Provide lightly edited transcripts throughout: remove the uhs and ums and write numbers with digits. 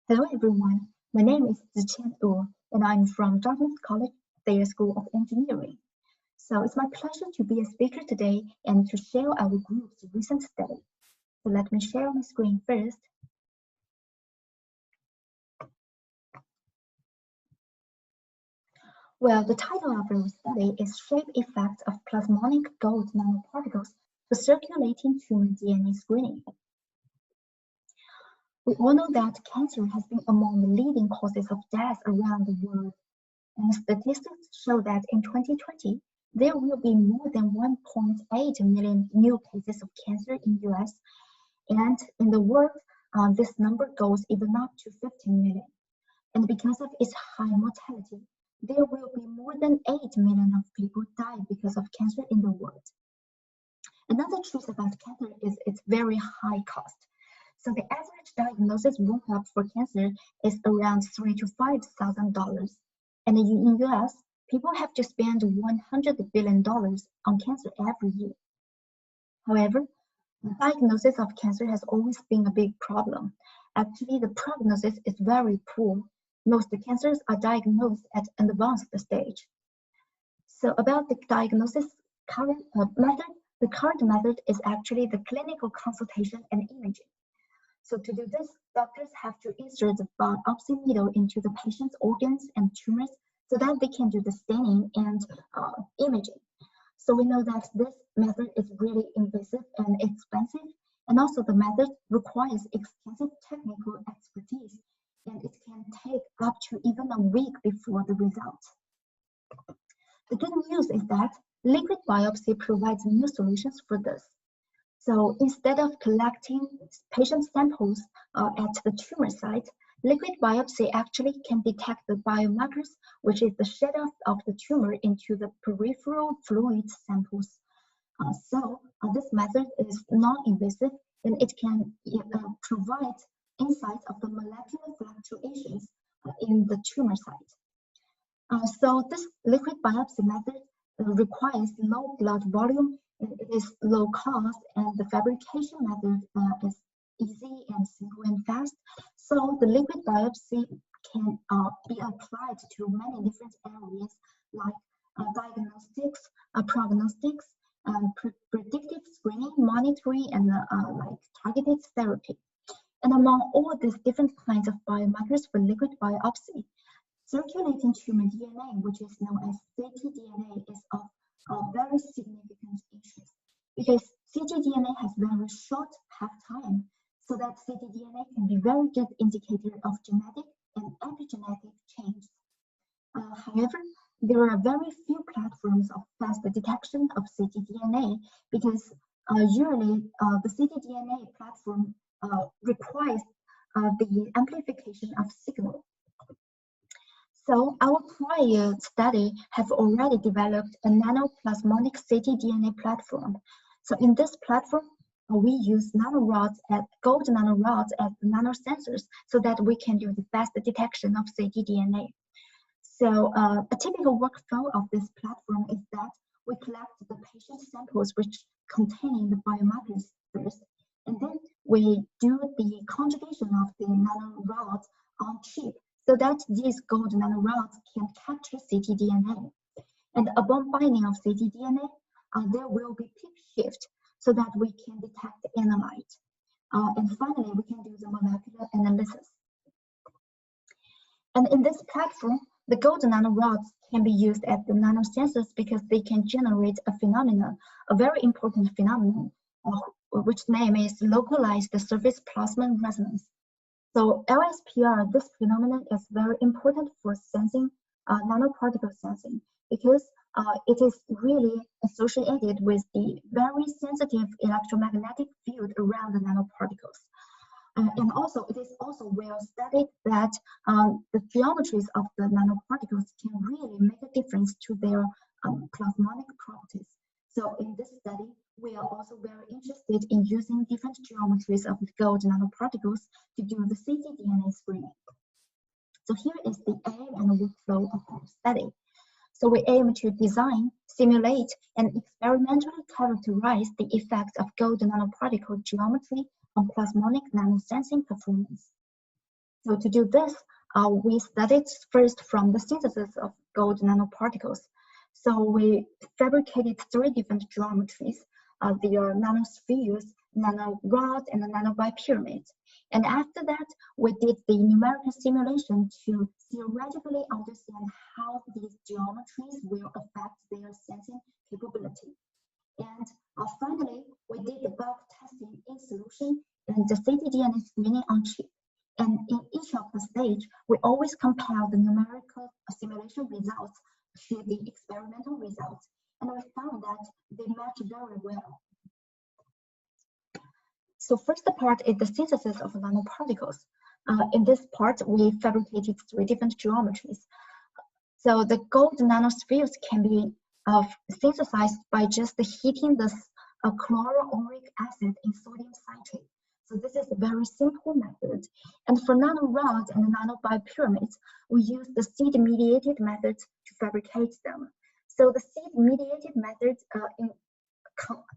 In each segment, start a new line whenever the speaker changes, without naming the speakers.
Hello everyone, my name is Ziqian and I'm from Dartmouth College, Thayer School of Engineering. So it's my pleasure to be a speaker today and to share our group's recent study. So let me share my screen first. Well, the title of our study is Shape Effects of Plasmonic Gold Nanoparticles for Circulating Tumor DNA Screening. We all know that cancer has been among the leading causes of death around the world, and statistics show that in 2020, there will be more than 1.8 million new cases of cancer in the US, and in the world, this number goes even up to 15 million. And because of its high mortality, there will be more than 8 million of people die because of cancer in the world. Another truth about cancer is its very high cost. So the average diagnosis workup for cancer is around $3,000 to $5,000. And in the US, people have to spend $100 billion on cancer every year. However, the diagnosis of cancer has always been a big problem. Actually, the prognosis is very poor. Most cancers are diagnosed at an advanced stage. So about the diagnosis method, the current method is actually the clinical consultation and imaging. So to do this, doctors have to insert the biopsy needle into the patient's organs and tumors so that they can do the staining and imaging. So we know that this method is really invasive and expensive, and also the method requires extensive technical expertise, and it can take up to even a week before the results. The good news is that liquid biopsy provides new solutions for this. So instead of collecting patient samples at the tumor site, liquid biopsy actually can detect the biomarkers, which is the shed-off of the tumor into the peripheral fluid samples. So this method is non-invasive and it can provide insights of the molecular fluctuations in the tumor site. So this liquid biopsy method requires low blood volume. It is low cost, and the fabrication method is easy and simple and fast. So the liquid biopsy can be applied to many different areas like diagnostics, prognostics, predictive screening, monitoring, and like targeted therapy. And among all these different kinds of biomarkers for liquid biopsy, circulating tumor DNA, which is known as ctDNA, is of very significant interest because ctDNA has very short half-time, so that ctDNA can be very good indicator of genetic and epigenetic change. However, there are very few platforms of fast detection of ctDNA because usually the ctDNA platform requires the amplification of signal. So our prior study have already developed a nanoplasmonic ctDNA platform. So in this platform, we use gold nanorods as nanosensors so that we can do the fast detection of ctDNA. So a typical workflow of this platform is that we collect the patient samples which contain the biomarkers first, and then we do the conjugation of the nanorods on chip so that these gold nanorods can capture ctDNA. And upon binding of ctDNA, there will be peak shift so that we can detect the analyte. And finally, we can do the molecular analysis. And in this platform, the gold nanorods can be used as the nanosensors because they can generate a phenomenon, a very important phenomenon, which name is Localized Surface Plasma Resonance. So LSPR, this phenomenon is very important for sensing, nanoparticle sensing, because it is really associated with the very sensitive electromagnetic field around the nanoparticles. And also, it is also well studied that the geometries of the nanoparticles can really make a difference to their plasmonic properties. So in this study, we are also very interested in using different geometries of the gold nanoparticles to do the ctDNA screening. So here is the aim and workflow of our study. So we aim to design, simulate, and experimentally characterize the effects of gold nanoparticle geometry on plasmonic nanosensing performance. So to do this, we studied first from the synthesis of gold nanoparticles. So we fabricated 3 different geometries. They are nanospheres, nanorods, and nanobipyramids. And after that, we did the numerical simulation to theoretically understand how these geometries will affect their sensing capability. And finally, we did the bulk testing in solution and the ctDNA screening on chip. And in each of the stage, we always compare the numerical simulation results to the experimental results. And we found that they match very well. So first part is the synthesis of nanoparticles. In this part, we fabricated 3 different geometries. So the gold nanospheres can be synthesized by just heating the chloroauric acid in sodium citrate. So this is a very simple method. And for nanorods and nanobipyramids, we use the seed-mediated method to fabricate them. So the seed-mediated method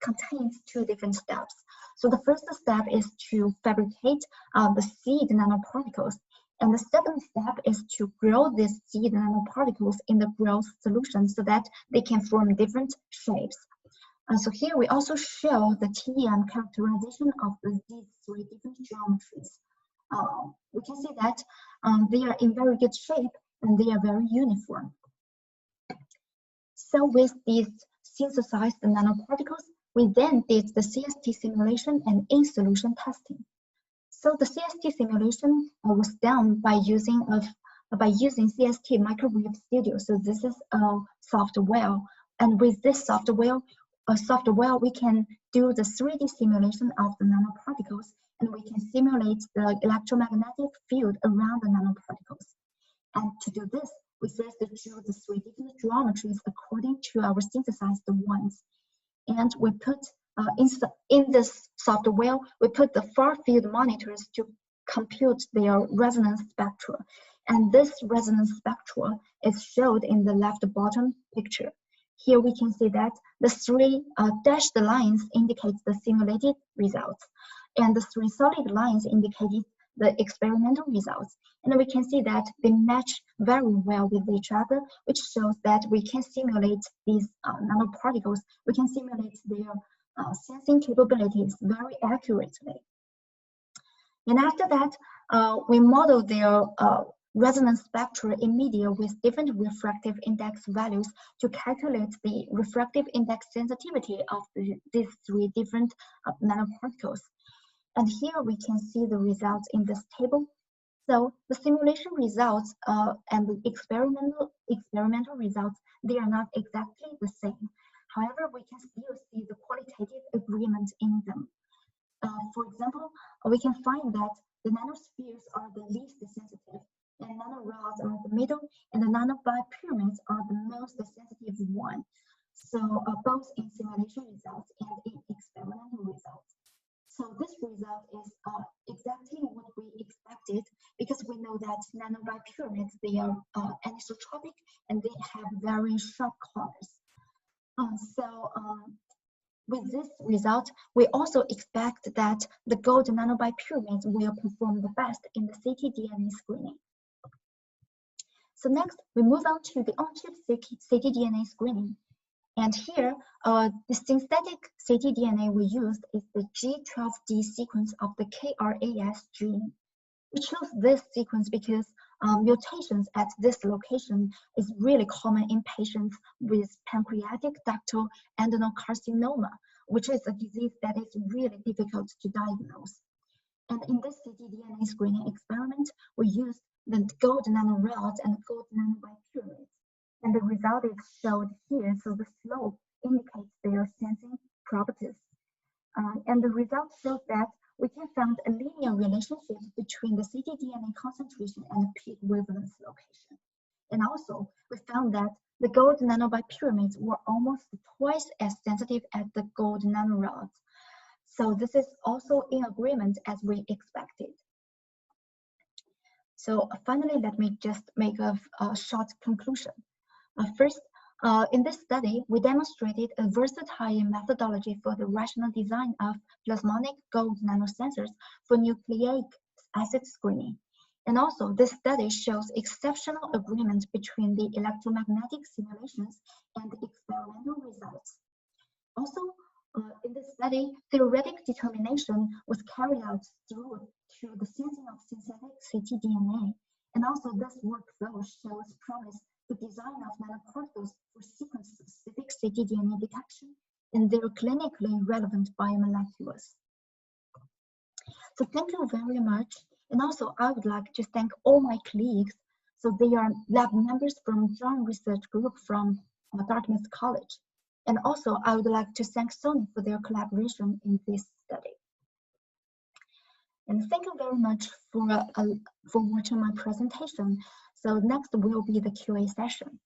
contains 2 different steps. So the first step is to fabricate the seed nanoparticles. And the second step is to grow these seed nanoparticles in the growth solution so that they can form different shapes. So here we also show the TEM characterization of these 3 different geometries. We can see that they are in very good shape and they are very uniform. So with these synthesized nanoparticles, we then did the CST simulation and in-solution testing. So the CST simulation was done by using CST Microwave Studio. So this is a software, and with this software, we can do the 3D simulation of the nanoparticles, and we can simulate the electromagnetic field around the nanoparticles. And to do this, we first drew the 3 different geometries according to our synthesized ones. And we put in this software, we put the far field monitors to compute their resonance spectra. And this resonance spectra is shown in the left bottom picture. Here we can see that the 3 dashed lines indicate the simulated results, and the 3 solid lines indicate the experimental results. And we can see that they match very well with each other, which shows that we can simulate these nanoparticles. We can simulate their sensing capabilities very accurately. And after that, we model their resonance spectra in media with different refractive index values to calculate the refractive index sensitivity of these 3 different nanoparticles. And here we can see the results in this table. So the simulation results and the experimental results, they are not exactly the same. However, we can still see the qualitative agreement in them. For example, we can find that the nanospheres are the least sensitive, and nanorods are the middle, and the nanobipyramids are the most sensitive one. So both in simulation results and in experimental results. So this result is exactly what we expected, because we know that nanobipyramids, they are anisotropic and they have very sharp corners. With this result, we also expect that the gold nanobipyramids will perform the best in the ctDNA screening. So next, we move on to the on-chip ctDNA screening. And here, the synthetic ctDNA we used is the G12D sequence of the KRAS gene. We chose this sequence because mutations at this location is really common in patients with pancreatic ductal adenocarcinoma, which is a disease that is really difficult to diagnose. And in this ctDNA screening experiment, we used the gold nanorods and gold nanobipyramids. And the result is shown here, so the slope indicates their sensing properties. And the result shows that we can find a linear relationship between the ctDNA concentration and the peak wavelength location. And also, we found that the gold nanobipyramids were almost twice as sensitive as the gold nanorods. So this is also in agreement as we expected. So finally, let me just make a short conclusion. First, in this study, we demonstrated a versatile methodology for the rational design of plasmonic gold nanosensors for nucleic acid screening. And also, this study shows exceptional agreement between the electromagnetic simulations and the experimental results. Also, in this study, theoretic determination was carried out through the sensing of synthetic ctDNA, and also this workflow shows promise for design of nanoparticles for sequence-specific ctDNA detection in their clinically relevant biomolecules. So thank you very much. And also, I would like to thank all my colleagues. So they are lab members from Zhang Research Group from Dartmouth College. And also, I would like to thank Sony for their collaboration in this study. And thank you very much for watching my presentation. So next will be the QA session.